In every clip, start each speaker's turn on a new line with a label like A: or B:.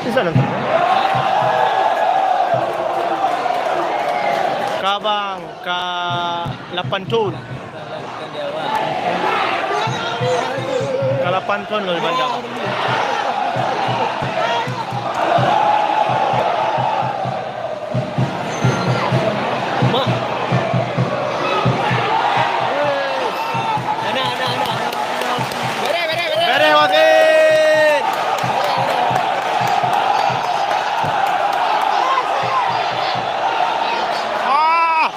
A: Bisa nonton. Kabang ka 8 tahun. Ka 8 tahun loh bandang. Mak. Bere wasit. Ah.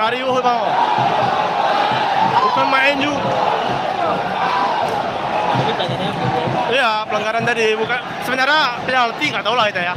A: Kariuh bang. Bukan main juga. Iya, pelanggaran tadi bukan sebenarnya penalti nggak tahu lah itu ya.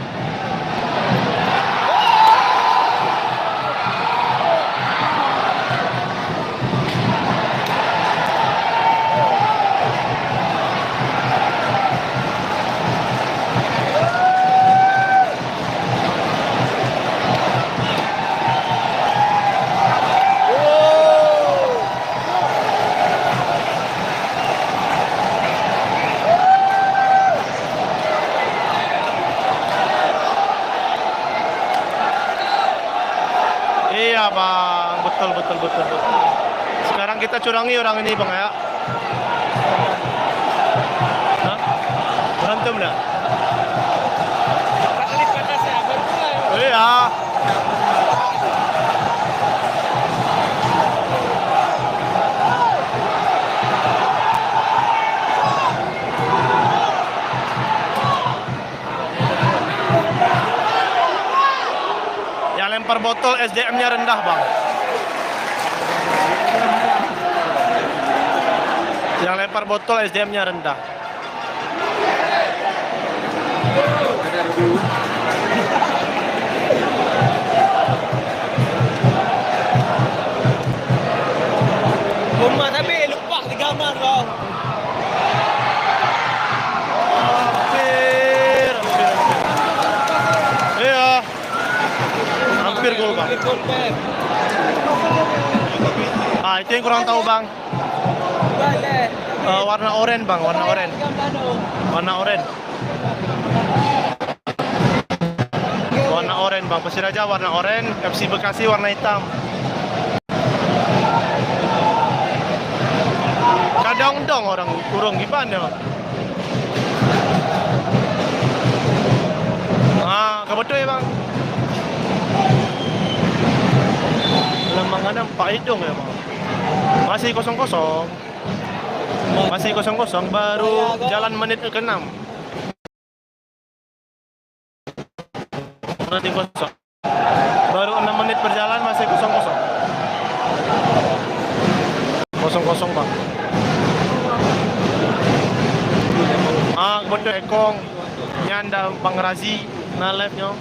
A: Iya bang, betul. Sekarang kita curangi orang ini bang ya. Hah? Berantem dah. Iya. Yang lempar botol SDM-nya rendah bang. Yang lempar botol SDM-nya rendah.
B: Rumah tapi lupa di gambar bang.
A: Hampir. Iya. Hampir gol bang. Ah itu yang kurang tahu bang. Warna oranye bang, warna oranye. Warna oranye. Warna oranye bang, Persiraja warna oranye, FC Bekasi warna hitam. Kadang dong orang kurung gimana? Ah, kebetul ya bang. Lembangan 4 hidung ya bang. Masih kosong-kosong. Masih kosong-kosong, baru jalan menit ke-6. Berarti kosong. Baru 6 menit berjalan masih kosong-kosong. Kosong-kosong bang. Ah, betul ekong. Nyanda Bang Razi na live nyo.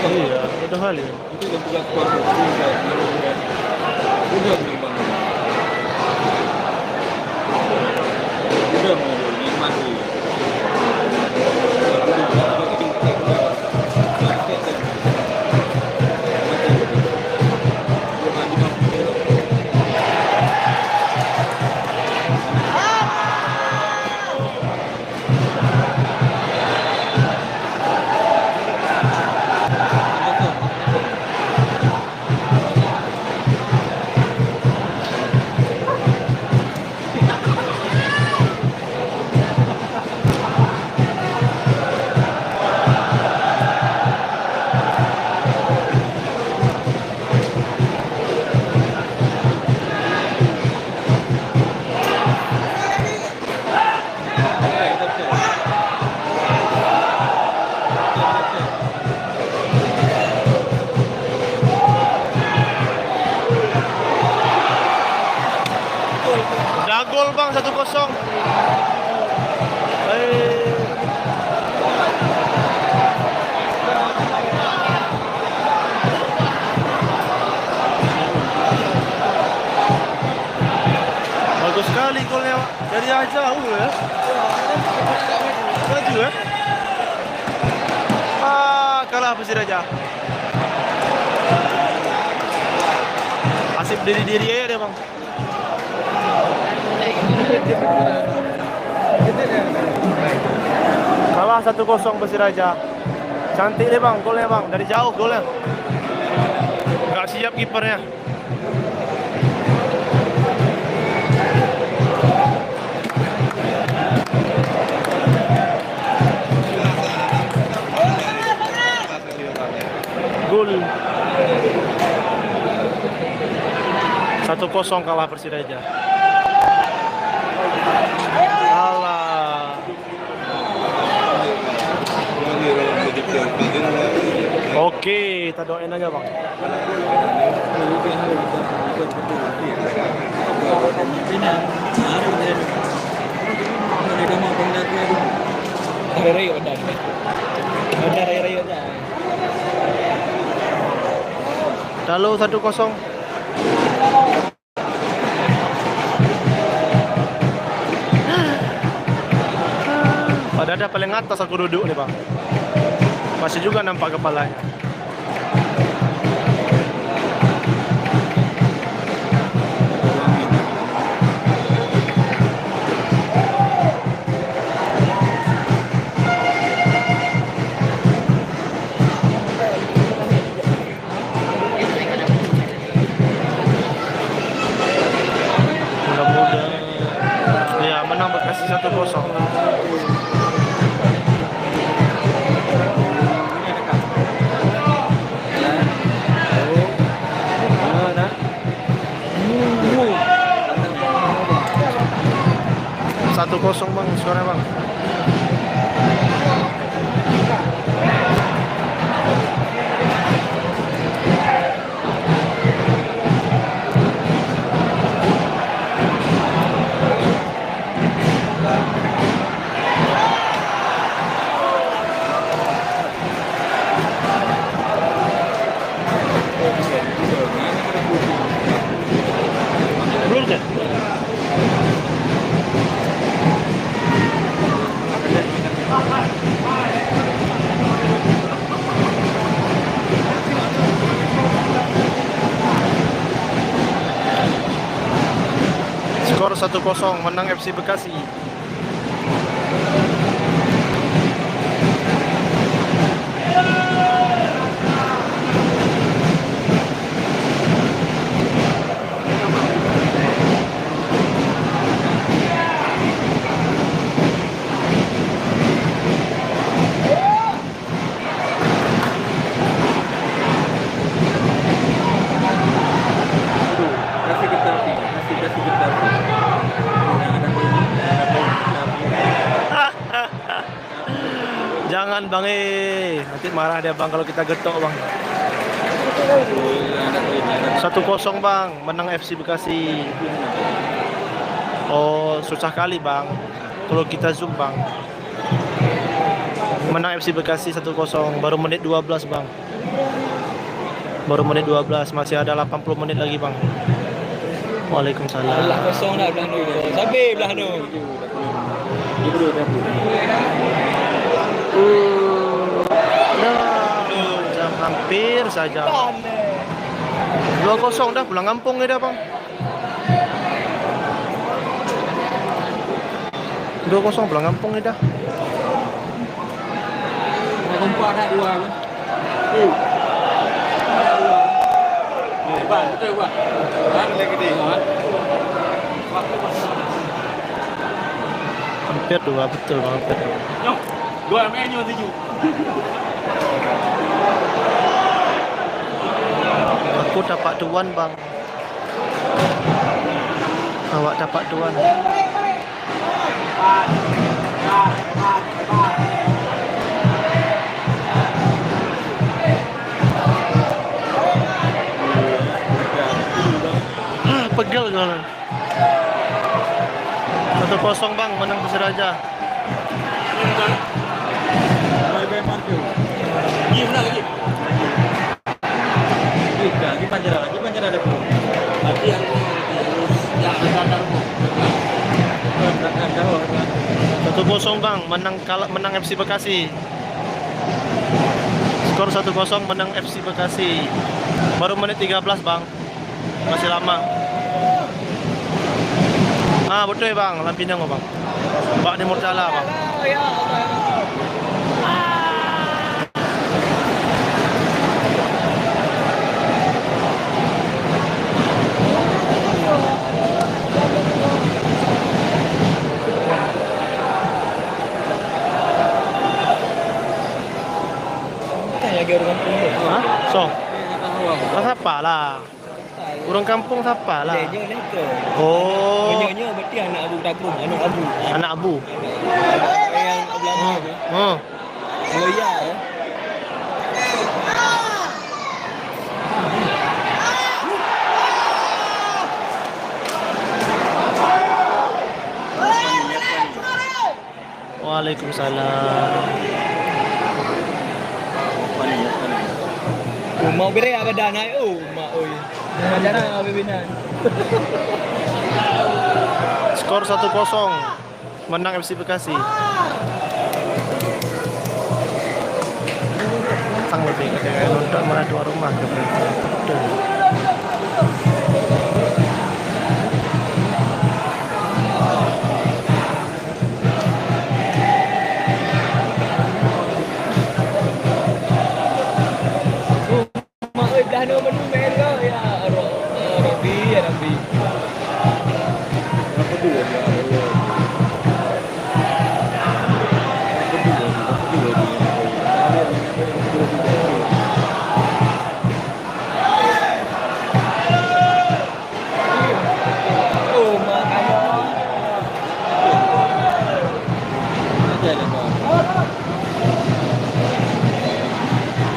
A: Iya, udah kali.
B: Itu udah tugas keluarga. Udah mandi.
A: Udah gol bang 1-0. Bagus sekali golnya dari jauh ya. Maju ya. Kalah Persiraja. Asip diri-diri aja deh bang. Kalah 1-0 Persiraja. Cantik deh bang golnya bang, dari jauh golnya. Gak siap kipernya. Gol 1-0 kalah Persiraja. Kalah. Oke, kita doain aja bang.
B: Rayo udah. Udah rayo dah.
A: Lalu 1-0. Padahal ada paling atas aku duduk nih bang. Masih juga nampak kepalanya. Mudah-mudahan ya menang Bekasi 1-0. Satu kosong bang, skornya bang. Belum deh. Skor 1-0 menang FC Bekasi. Jangan bang, nanti marah dia bang kalau kita getok bang. 1-0 bang, menang FC Bekasi. Oh susah kali bang, kalau kita zoom bang. Menang FC Bekasi 1-0, baru menit 12 bang. Baru menit 12, masih ada 80 menit lagi bang. Waalaikumsalam.
B: Belah kosong dah belah tu. Sampai belah tu.
A: Jam hampir saja. 2-0 dah, pulang kampung dah bang. 2-0 pulang kampung dah.
B: Kompak dah dua. Betul buat. Lagi dia.
A: Hampir 2, betul bang, hampir 2.
B: Dua menu 7.
A: Aku dapat tuan bang. Awak dapat tuan. Pegel kan. 1-0 bang, menang Persiraja.
B: Bye-bye Marco. Menang lagi. Lagi panjang ada pun. Nanti yang jangan bu.
A: 1-0 bang, menang FC Bekasi. Skor 1-0 menang FC Bekasi. Baru menit 13 bang, masih lama. Ah betul bang, Lampinang bang. Bak di Murtala bang.
B: Lagi orang kampung tu.
A: Hah? So, siapa lah? Orang kampung siapa lah?
B: Dia ni tu.
A: Oh,
B: Nyonya berarti anak Abu Takrum, anak Abu.
A: anak Abu.
B: Yang belakang tu.
A: Oh,
B: Oh ya.
A: Waalaikumsalam.
B: Mau beri apa dana mak oi. Dana apa binan.
A: Skor 1-0 menang FC Bekasi. Sang lebih ketika nonton mana dua rumah betul.
B: Mak oi dana menu melo ya Arabi. Apa tu ya?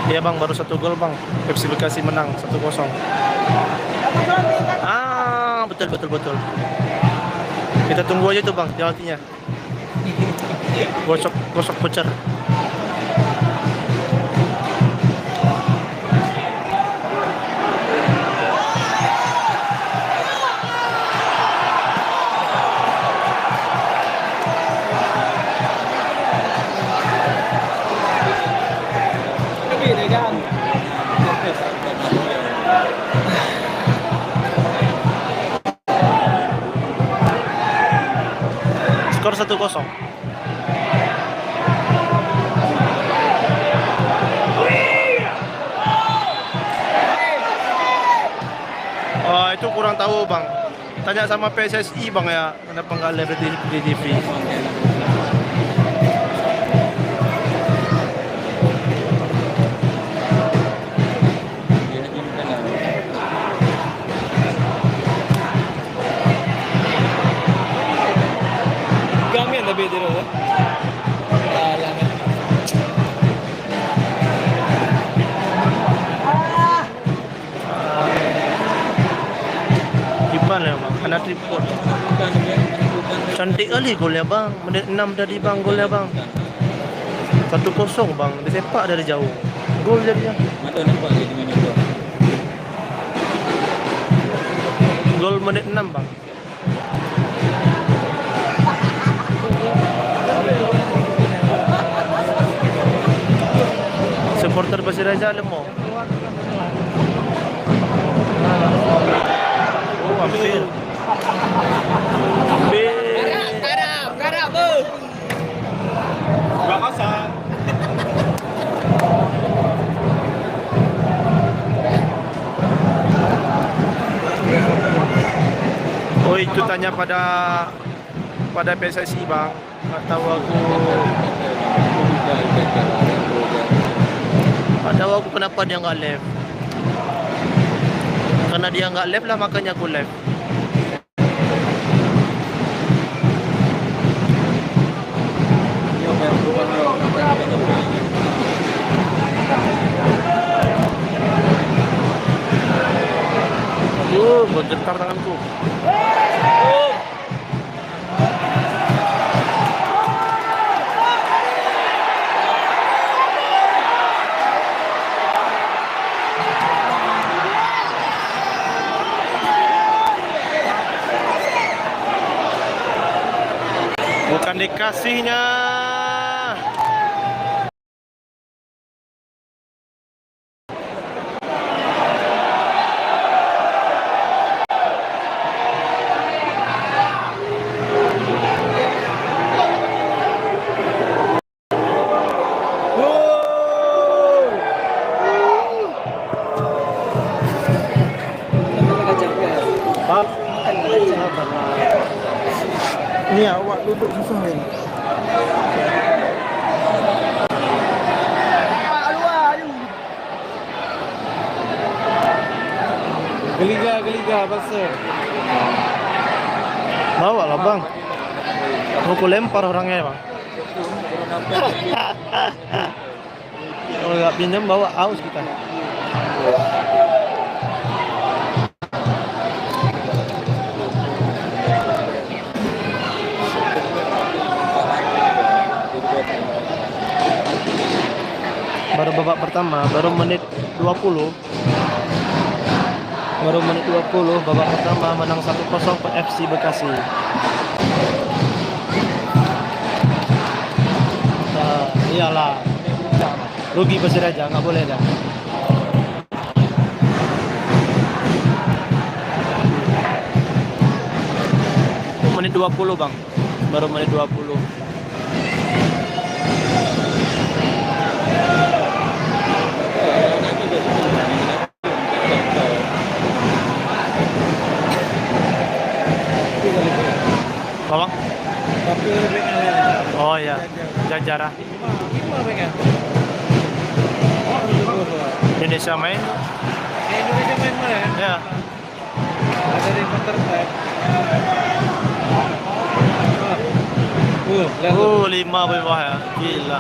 A: Iya bang, baru 1 gol bang. FC Bekasi menang 1-0. Ah, betul. Kita tunggu aja tuh bang, penaltinya. Gosok pecer. Skor 1-0. Oh, itu kurang tahu bang. Tanya sama PSSI bang ya, kenapa nggak live di TV?
B: Gamin tapi dia tu. Alah.
A: Gimana ya bang? Anak report. Cantik kali golnya bang. Menit 6 tadi bang golnya bang. 1-0 bang. Dia sepak dari jauh. Gol jadinya.
B: Mata nampak dia dengan itu.
A: Gol menit 6 bang. Supporter Persiraja lemah. Oh, hampir.
B: Garap bu.
C: Bakasan.
A: Oh, itu tanya pada PSSI bang. Nggak tahu aku. Nggak tahu aku kenapa dia nggak live. Karena dia nggak live lah makanya aku live. Bergetar tanganku. Bukan dikasihnya.
B: Ini awak duduk susah ni. Geliga pasal.
A: Bawa lah bang. Mau ku lempar orangnya bang. Kalau nggak pinjam bawa aus kita. Baru babak pertama, baru menit 20. Baru menit 20 babak pertama menang 1-0 ke FC Bekasi. Nah, iyalah. Rugi Persiraja, nggak boleh dah. Menit 20 bang. Baru menit 20. Bang?
B: Tapi
A: Oh ya, Jajara. Indonesia main?
B: Indonesia main mana?
A: Ya.
B: Ada di counter attack.
A: 5 bawah ya. Gila.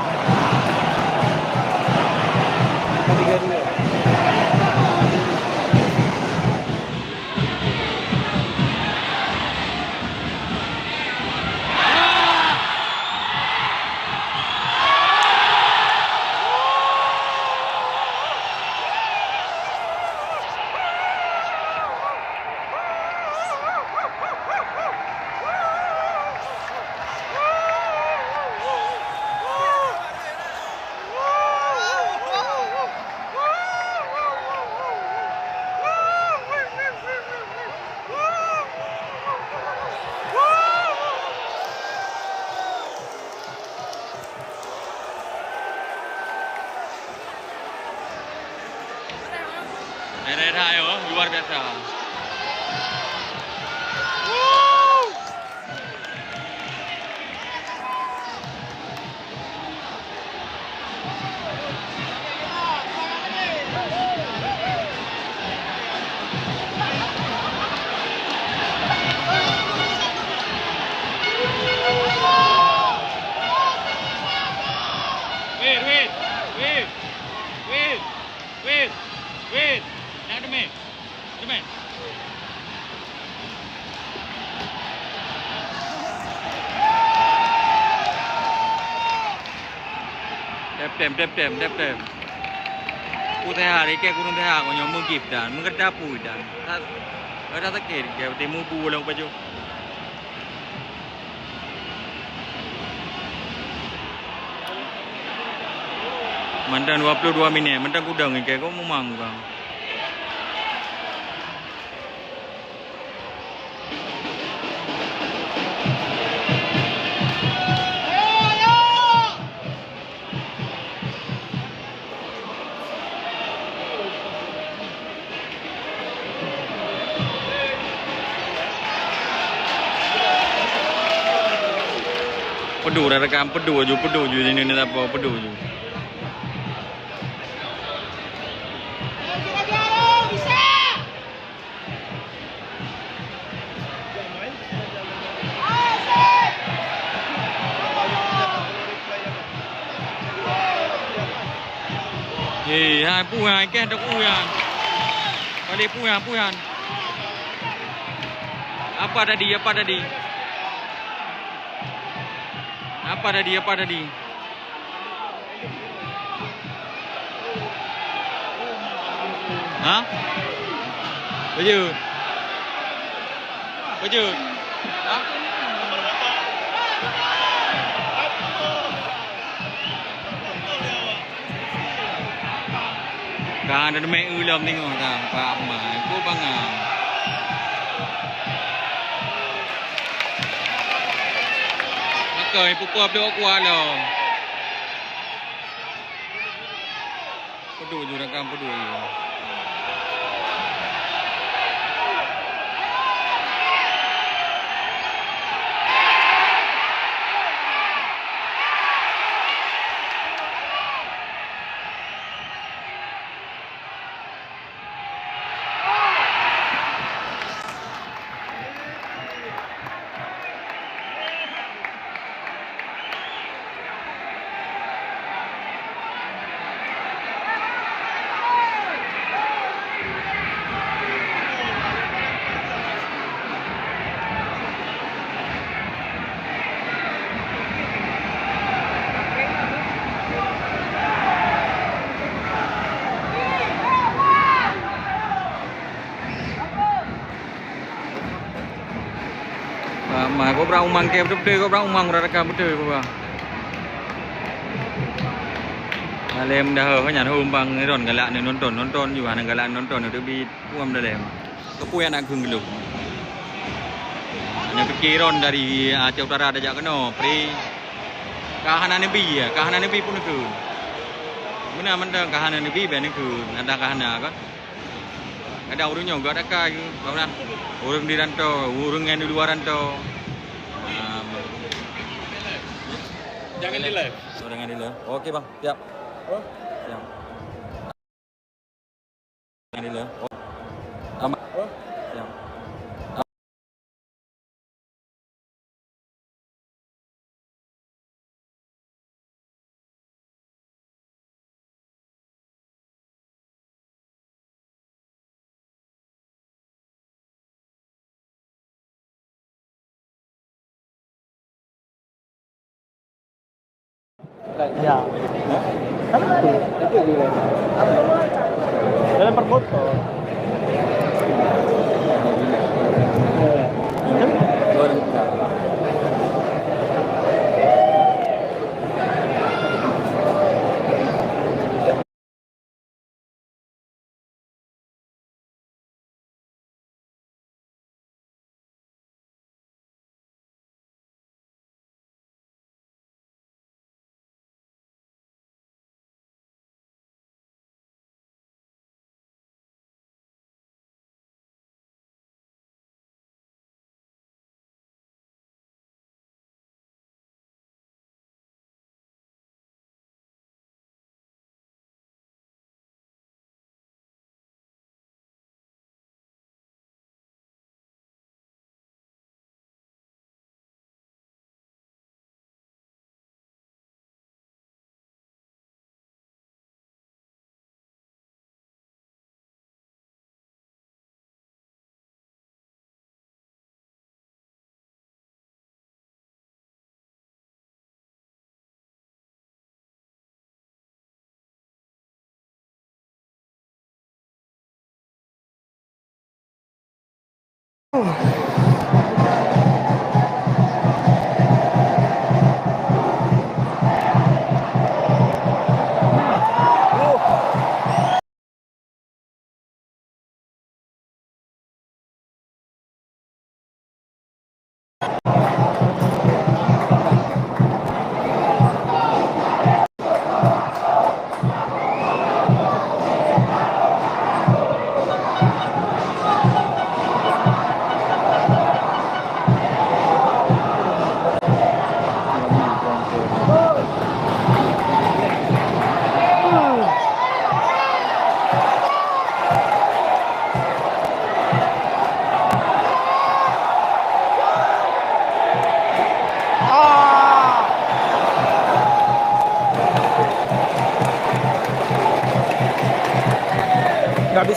B: 3-2.
C: Daerah ya, luar biasa. Wait. Now to me. Đẹp tem. Ku teh hari ke kurun teh aku nyomong kip dan mengerdapu dan. Ada tak kiri ke temu pulang baju. Mantan 22 minit, mantan kudang ni kayak kau memang bang. Pedu, rekam pedu ini apa pedu je. Hai puhan ke ada puhan. Balik puhan. Apa tadi? Hah? Baju. Hah? Kan ada mek ulam tengok tang Pak Mai ku bangang. Makai pukul dok kuala. Pedu juragan pedu. Mà có rau măng kem đúp tươi có rau măng ra cam tươi qua lem dah ho nyan hum bang ron galak ni nonton juga nang galak nonton itu bi puam dah lem ke puan nak gung geluk ana pikiran dari Aceh Utara dah jak kena pri kahanan nabi pun ke mana mandang kahanan nabi ben ke ada kahana kan ada orang nyoga ada kayu kawan orang di rantau orang yang di luar rantau. Jangan di live. Jangan di live. Oke bang, siap. Oh, siap. Jangan di live. Aman. Oh, siap.
A: Ya. Dalam perfoto.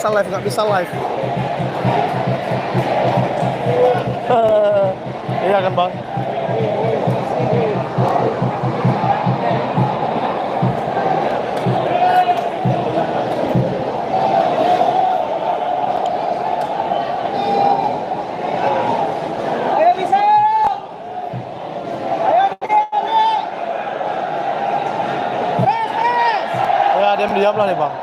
A: Nggak bisa live. Iya kan bang? Ya diam-diam lah nih bang.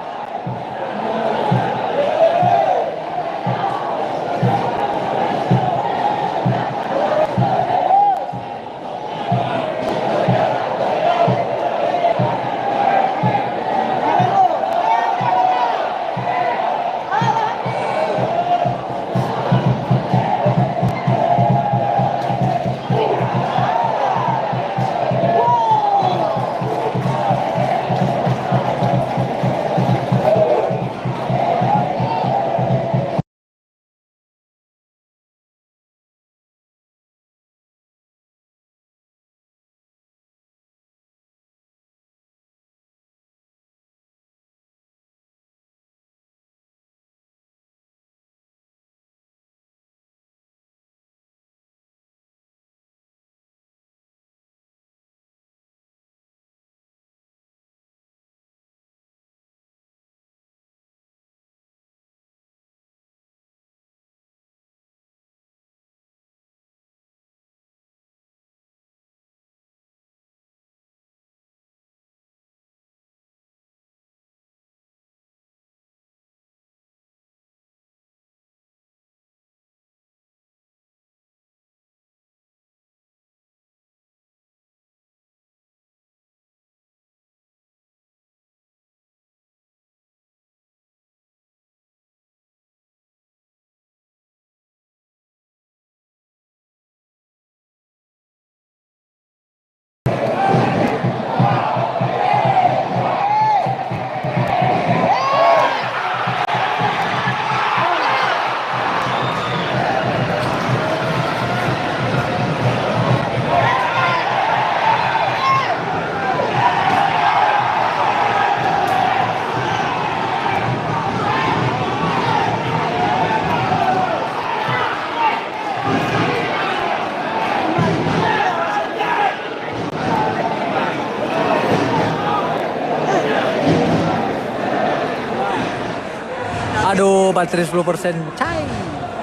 D: Aduh, baterai 10%. Cai.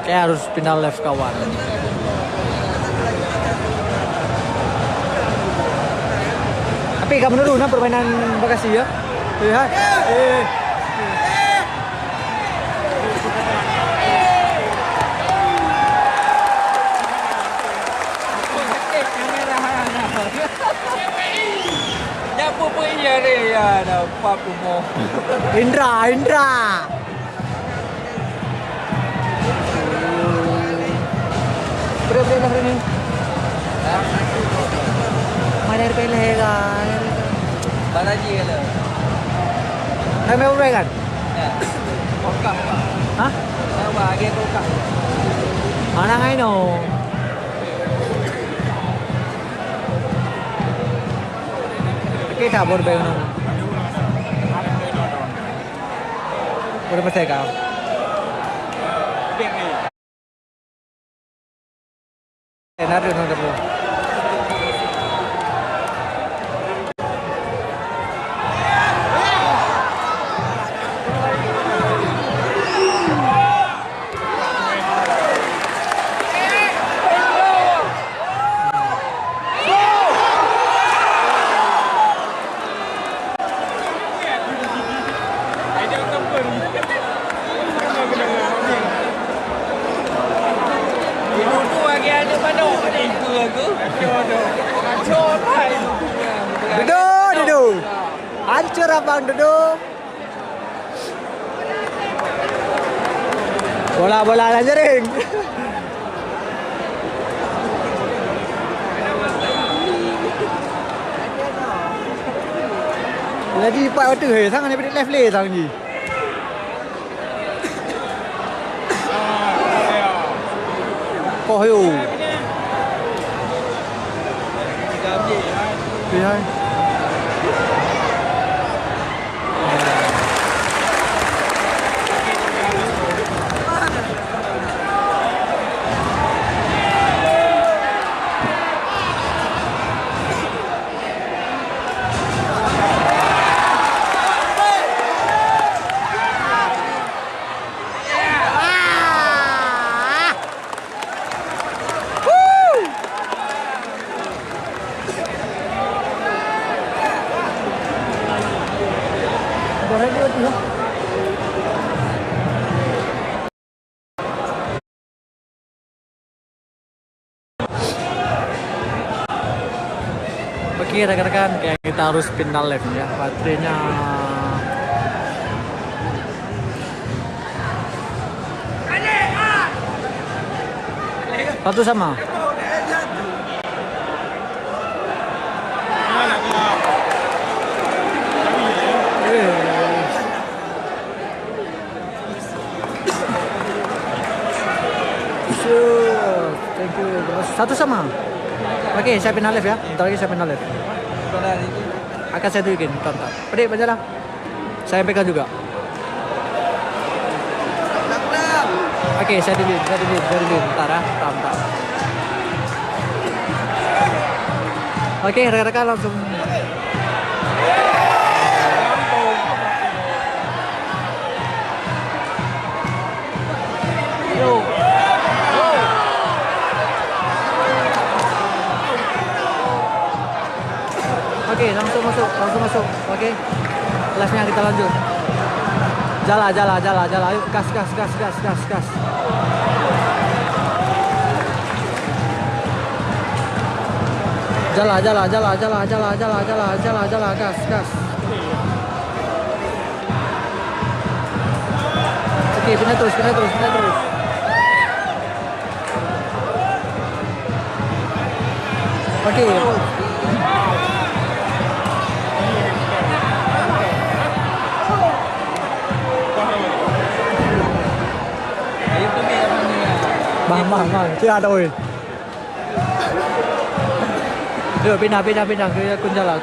D: Kayak harus pindah left kawan. Tapi kamu dulu permainan Bekasi ya. Lihat.
B: Nyapu pun iya deh ya, dapat umum.
D: Indra. Berapa ini? Mana pilih kan?
B: Mana aja lah.
D: Hai mau berapa kan?
B: Ya. Kokak.
D: Hah?
B: Saya bagi kokak.
D: Mana ngai no? Kita bor bayo no. Berapa saya kau? Enak tu nak apa? Duduk. Hancur abang duduk. Bola aja ring. Jadi pak waktu he sang ni left lane sang ni. Kau hiu. Hai. Oke rekan-rekan, kayak kita harus pindah left ya, baterainya satu sama. Thank you. Satu sama. Oke, saya pindah left ya. Bentar lagi saya pindah left. Akan saya tunjukin, tonton. Pedik, bacalah. Saya pegang juga. Oke, saya tunjukin. Bentar ya, bentar. Oke, rekan-rekan langsung. Oke, langsung masuk. Oke. Live-nya kita lanjut. Jala. Ayo gas. Jala, gas. Oke, pindah terus. Oke. Bang, chưa rồi. Được, pindah ke Kunjala.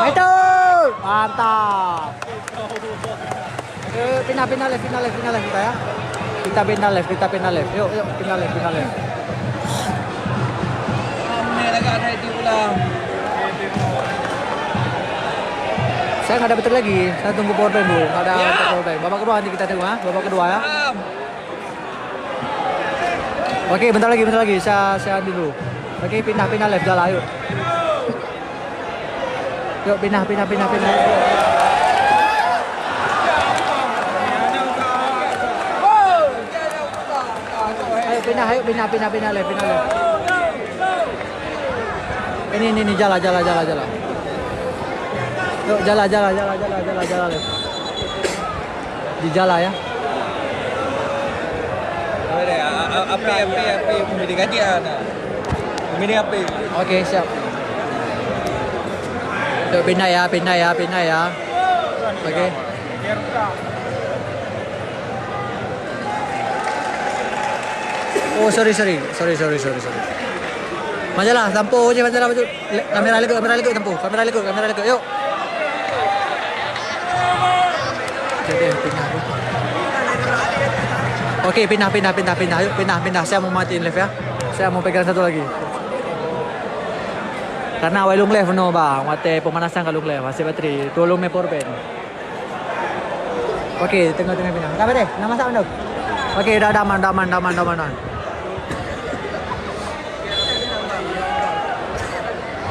D: Itu, mantap. Pindah left kita ya. Kita pindah left. Yuk, pindah left.
B: Ini agak ada itu pulang.
D: Saya nggak ada baterai lagi. Saya tunggu powerbank dulu. Nggak ada powerbank. Babak kedua nanti kita tengok ya. Babak kedua ya. Oke, bentar lagi. Saya ambil dulu. Oke, pindah left jalan yuk. Yuk pindah. Ayo pindah left. Ini jalan. Yuk jalan left. Di jalan ya.
B: Apa memilih kajian. Memilih apa?
D: Oke, siap. Yuk pindah ya. Oke. Oh, sorry. Majalah, tampu je majalah baju. Kamera lekuk tampu. Kamera lekuk. Yuk. Jadi pindah. Oke, pindah. Yuk pindah. Saya mau matiin live ya. Saya mau pegang satu lagi. Karena walung live no bang, mate pemanasan kalung live, masih bateri, tolong me powerbank. Oke, tengah pindah. Kabar deh, nama masak dong. Oke, udah aman.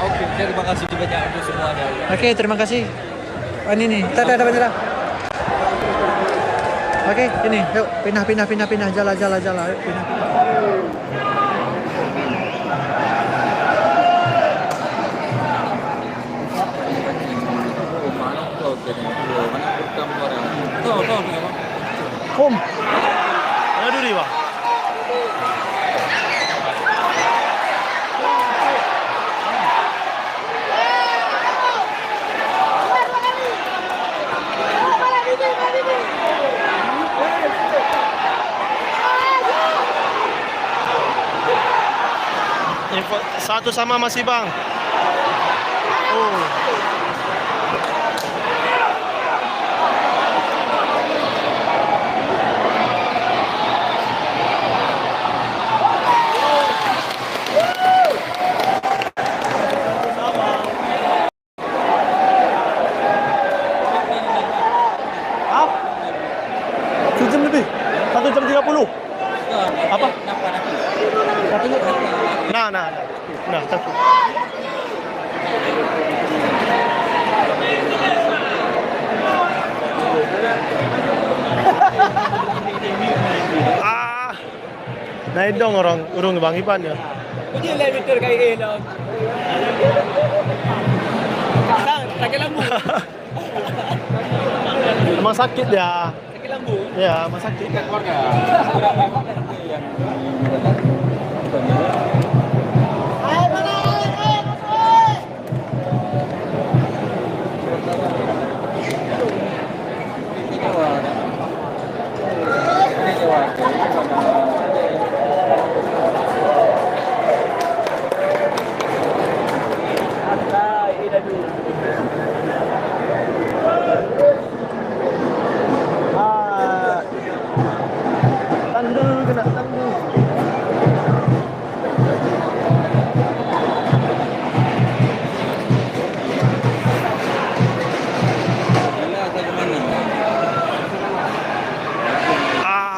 B: Oke, terima kasih banyak untuk semuanya.
D: Oke, terima kasih. Ini nih, ada bendera. Oke, ini, yuk pindah, jalan, yuk pindah.
A: Kom. Mana duri bang? Satu sama masih bang. Oh. Sejam lebih. 1 jam 30. Apa? Nah, takut. Naik dong urung Bang Ipan ya.
B: Ini lah betul kayak gini. Sakit lambung.
A: Emang sakit ya?
B: Sakit lambung.
A: Ya, emang sakit.
B: Keluarga.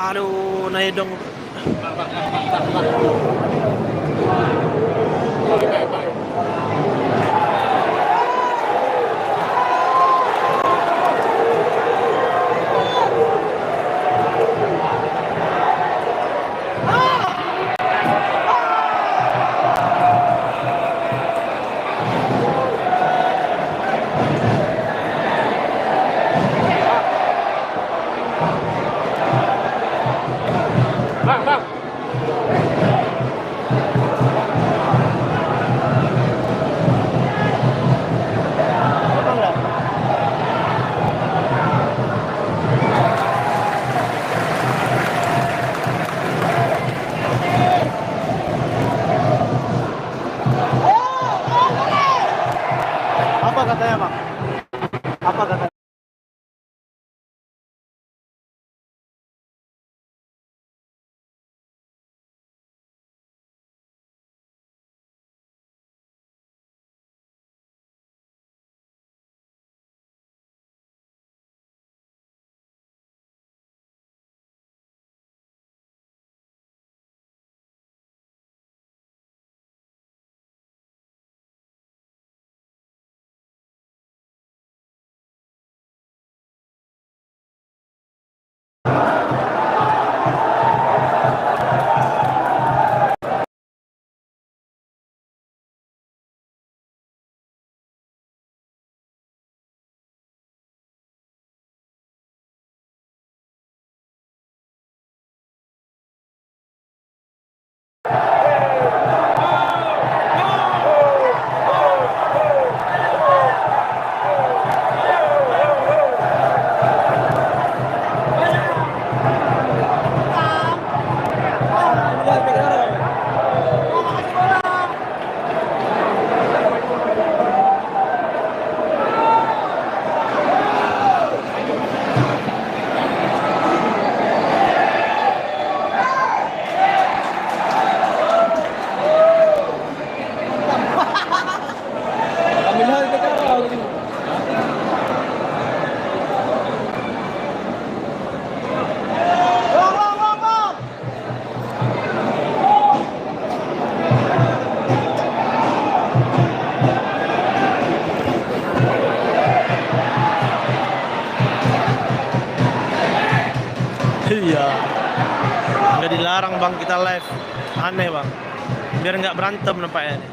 A: Aduh, naik dong. Nggak dilarang bang kita live. Aneh bang. Biar nggak berantem nampaknya nih.